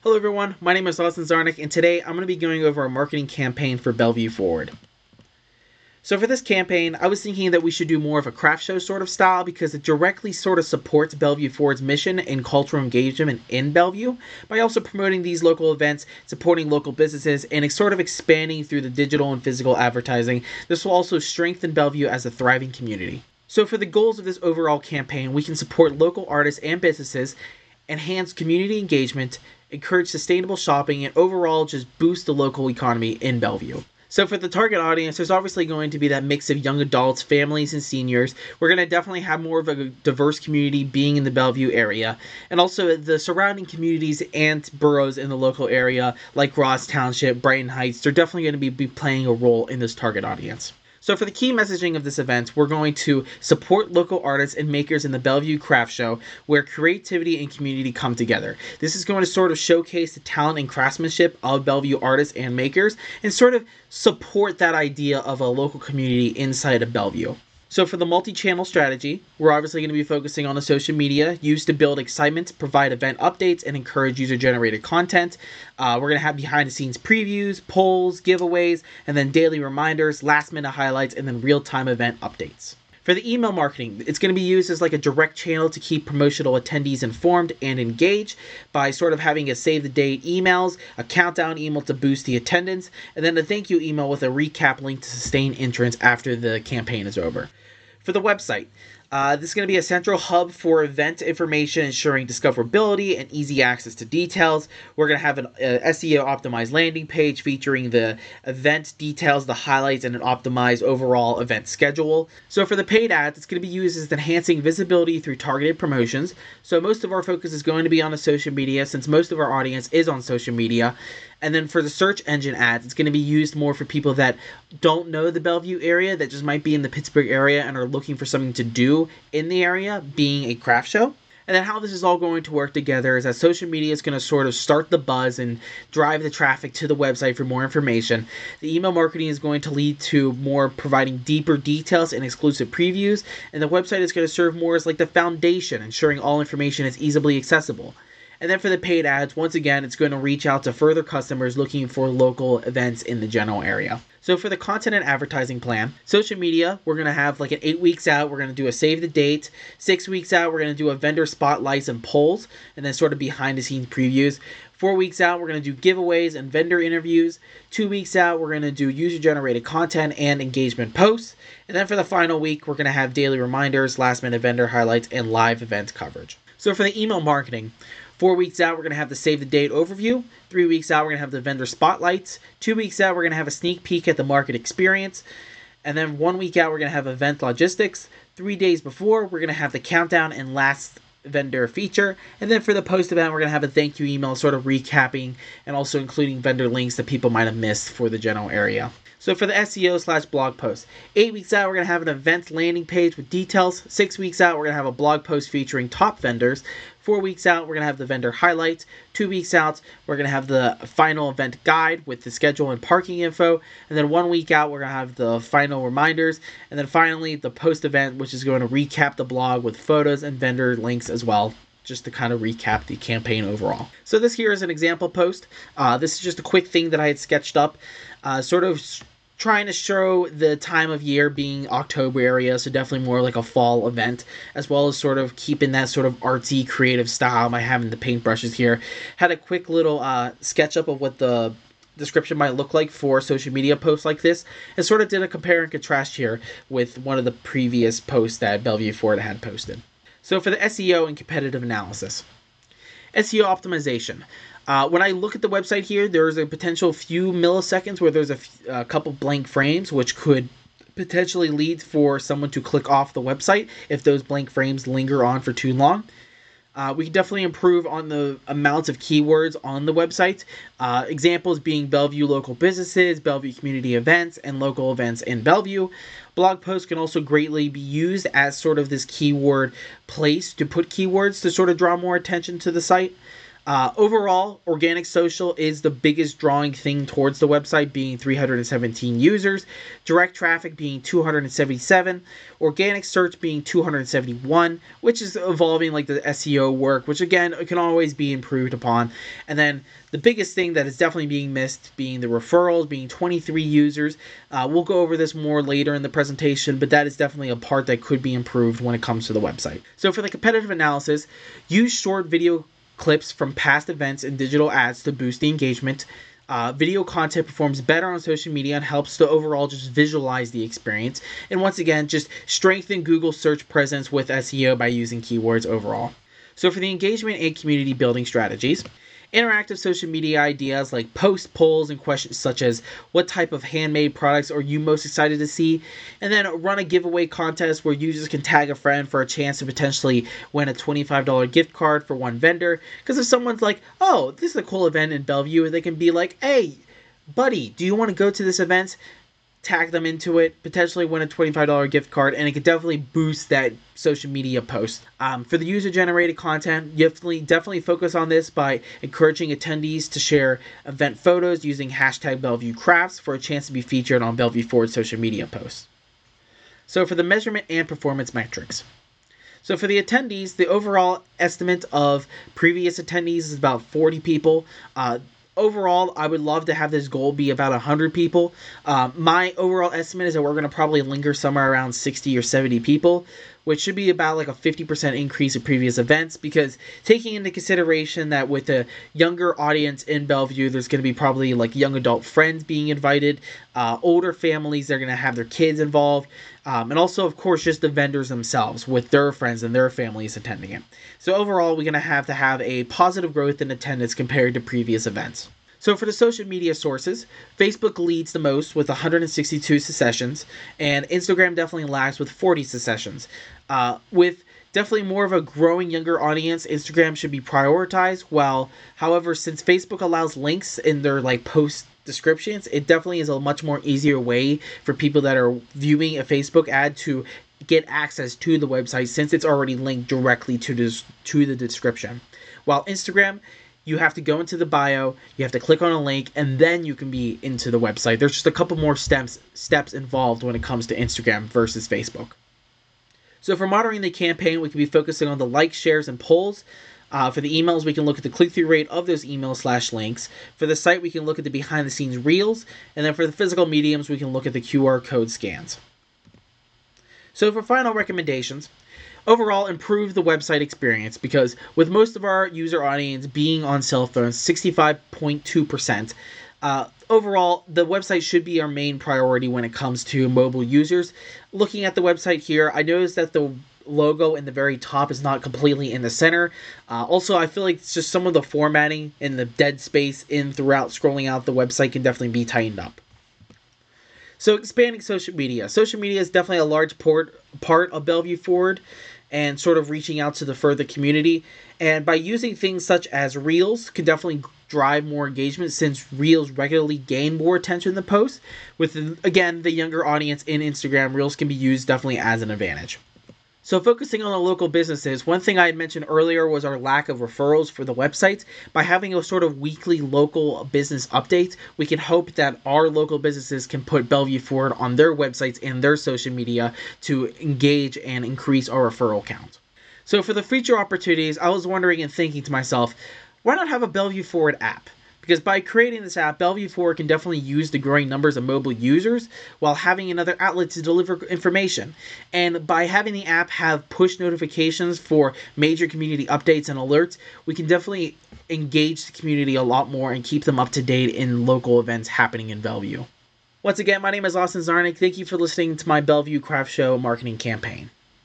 Hello everyone, my name is Austin Zarnick, and today I'm going to be going over our marketing campaign for Bellevue Forward. So for this campaign, I was thinking that we should do more of a craft show sort of style because it directly sort of supports Bellevue Forward's mission and cultural engagement in Bellevue by also promoting these local events, supporting local businesses, and it's sort of expanding through the digital and physical advertising. This will also strengthen Bellevue as a thriving community. So for the goals of this overall campaign, we can support local artists and businesses, enhance community engagement, encourage sustainable shopping, and overall just boost the local economy in Bellevue. So for the target audience, there's obviously going to be that mix of young adults, families, and seniors. We're going to definitely have more of a diverse community being in the Bellevue area, and also the surrounding communities and boroughs in the local area, like Ross Township, Brighton Heights, they're definitely going to be playing a role in this target audience. So for the key messaging of this event, we're going to support local artists and makers in the Bellevue Craft Show, where creativity and community come together. This is going to sort of showcase the talent and craftsmanship of Bellevue artists and makers, and sort of support that idea of a local community inside of Bellevue. So for the multi-channel strategy, we're obviously going to be focusing on the social media used to build excitement, provide event updates, and encourage user-generated content. We're going to have behind-the-scenes previews, polls, giveaways, and then daily reminders, last-minute highlights, and then real-time event updates. For the email marketing, it's going to be used as like a direct channel to keep promotional attendees informed and engaged by sort of having a save-the-date emails, a countdown email to boost the attendance, and then a thank you email with a recap link to sustain entrance after the campaign is over. For the website, this is going to be a central hub for event information, ensuring discoverability and easy access to details. We're going to have an SEO optimized landing page featuring the event details, the highlights, and an optimized overall event schedule. So for the paid ads, it's going to be used as enhancing visibility through targeted promotions. So most of our focus is going to be on the social media, since most of our audience is on social media. And then for the search engine ads, it's going to be used more for people that don't know the Bellevue area, that just might be in the Pittsburgh area and are looking for something to do in the area, being a craft show. And then how this is all going to work together is that social media is going to sort of start the buzz and drive the traffic to the website for more information. The email marketing is going to lead to more providing deeper details and exclusive previews. And the website is going to serve more as like the foundation, ensuring all information is easily accessible. And then for the paid ads, once again, it's going to reach out to further customers looking for local events in the general area. So for the content and advertising plan, social media, we're going to have like an 8 weeks out, we're going to do a save the date. 6 weeks out, we're going to do a vendor spotlights and polls, and then sort of behind the scenes previews. 4 weeks out, we're going to do giveaways and vendor interviews. 2 weeks out, we're going to do user-generated content and engagement posts. And then for the final week, we're going to have daily reminders, last-minute vendor highlights, and live event coverage. So for the email marketing, 4 weeks out, we're going to have the save the date overview. 3 weeks out, we're going to have the vendor spotlights. 2 weeks out, we're going to have a sneak peek at the market experience. And then 1 week out, we're going to have event logistics. 3 days before, we're going to have the countdown and last vendor feature. And then for the post event, we're going to have a thank you email sort of recapping and also including vendor links that people might have missed for the general area. So for the SEO/blog post, 8 weeks out, we're going to have an event landing page with details. 6 weeks out, we're going to have a blog post featuring top vendors. 4 weeks out, we're going to have the vendor highlights. 2 weeks out, we're going to have the final event guide with the schedule and parking info. And then 1 week out, we're going to have the final reminders. And then finally, the post event, which is going to recap the blog with photos and vendor links as well, just to kind of recap the campaign overall. So this here is an example post. This is just a quick thing that I had sketched up, sort of trying to show the time of year being October area, so definitely more like a fall event, as well as sort of keeping that sort of artsy creative style by having the paintbrushes here. Had a quick little sketch up of what the description might look like for social media posts like this, and sort of did a compare and contrast here with one of the previous posts that Bellevue Forward had posted. So for the SEO and competitive analysis. SEO optimization. When I look at the website here, there's a potential few milliseconds where there's a couple blank frames, which could potentially lead for someone to click off the website if those blank frames linger on for too long. We can definitely improve on the amounts of keywords on the website. Examples being Bellevue local businesses, Bellevue community events, and local events in Bellevue. Blog posts can also greatly be used as sort of this keyword place to put keywords to sort of draw more attention to the site. Overall, organic social is the biggest drawing thing towards the website, being 317 users, direct traffic being 277, organic search being 271, which is evolving like the SEO work, which again, it can always be improved upon. And then the biggest thing that is definitely being missed being the referrals, being 23 users. We'll go over this more later in the presentation, but that is definitely a part that could be improved when it comes to the website. So for the competitive analysis, use short video clips from past events and digital ads to boost the engagement. Video content performs better on social media and helps to overall just visualize the experience. And once again, just strengthen Google search presence with SEO by using keywords overall. So for the engagement and community building strategies, interactive social media ideas like post polls and questions such as what type of handmade products are you most excited to see, and then run a giveaway contest where users can tag a friend for a chance to potentially win a $25 gift card for one vendor. Because if someone's like, oh, this is a cool event in Bellevue, they can be like, hey buddy, do you want to go to this event? Tag them into it, potentially win a $25 gift card, and it could definitely boost that social media post. For the user-generated content, you definitely focus on this by encouraging attendees to share event photos using hashtag Bellevue Crafts for a chance to be featured on Bellevue Forward social media posts. So for the measurement and performance metrics. So for the attendees, the overall estimate of previous attendees is about 40 people. Overall, I would love to have this goal be about 100 people. My overall estimate is that we're going to probably linger somewhere around 60 or 70 people, which should be about like a 50% increase in previous events, because taking into consideration that with a younger audience in Bellevue, there's going to be probably like young adult friends being invited, older families, they're going to have their kids involved, and also, of course, just the vendors themselves with their friends and their families attending it. So overall, we're going to have a positive growth in attendance compared to previous events. So for the social media sources, Facebook leads the most with 162 secessions, and Instagram definitely lags with 40 secessions. With definitely more of a growing younger audience, Instagram should be prioritized. However, since Facebook allows links in their post descriptions, it definitely is a much more easier way for people that are viewing a Facebook ad to get access to the website, since it's already linked directly to the description. While Instagram, you have to go into the bio, you have to click on a link, and then you can be into the website. There's just a couple more steps involved when it comes to Instagram versus Facebook. So for monitoring the campaign, we can be focusing on the likes, shares, and polls. For the emails, we can look at the click-through rate of those emails/links. For the site, we can look at the behind-the-scenes reels. And then for the physical mediums, we can look at the QR code scans. So for final recommendations, overall, improve the website experience, because with most of our user audience being on cell phones, 65.2%, overall, the website should be our main priority when it comes to mobile users. Looking at the website here, I noticed that the logo in the very top is not completely in the center. Also, I feel like it's just some of the formatting and the dead space throughout scrolling out the website can definitely be tightened up. So expanding social media. Social media is definitely a large part of Bellevue Forward, and sort of reaching out to the further community. And by using things such as Reels can definitely drive more engagement, since Reels regularly gain more attention than posts. With, again, the younger audience in Instagram, Reels can be used definitely as an advantage. So focusing on the local businesses, one thing I had mentioned earlier was our lack of referrals for the websites. By having a sort of weekly local business update, we can hope that our local businesses can put Bellevue Forward on their websites and their social media to engage and increase our referral count. So for the future opportunities, I was wondering and thinking to myself, why not have a Bellevue Forward app? Because by creating this app, Bellevue Forward can definitely use the growing numbers of mobile users while having another outlet to deliver information. And by having the app have push notifications for major community updates and alerts, we can definitely engage the community a lot more and keep them up to date in local events happening in Bellevue. Once again, my name is Austin Zarnick. Thank you for listening to my Bellevue Craft Show marketing campaign.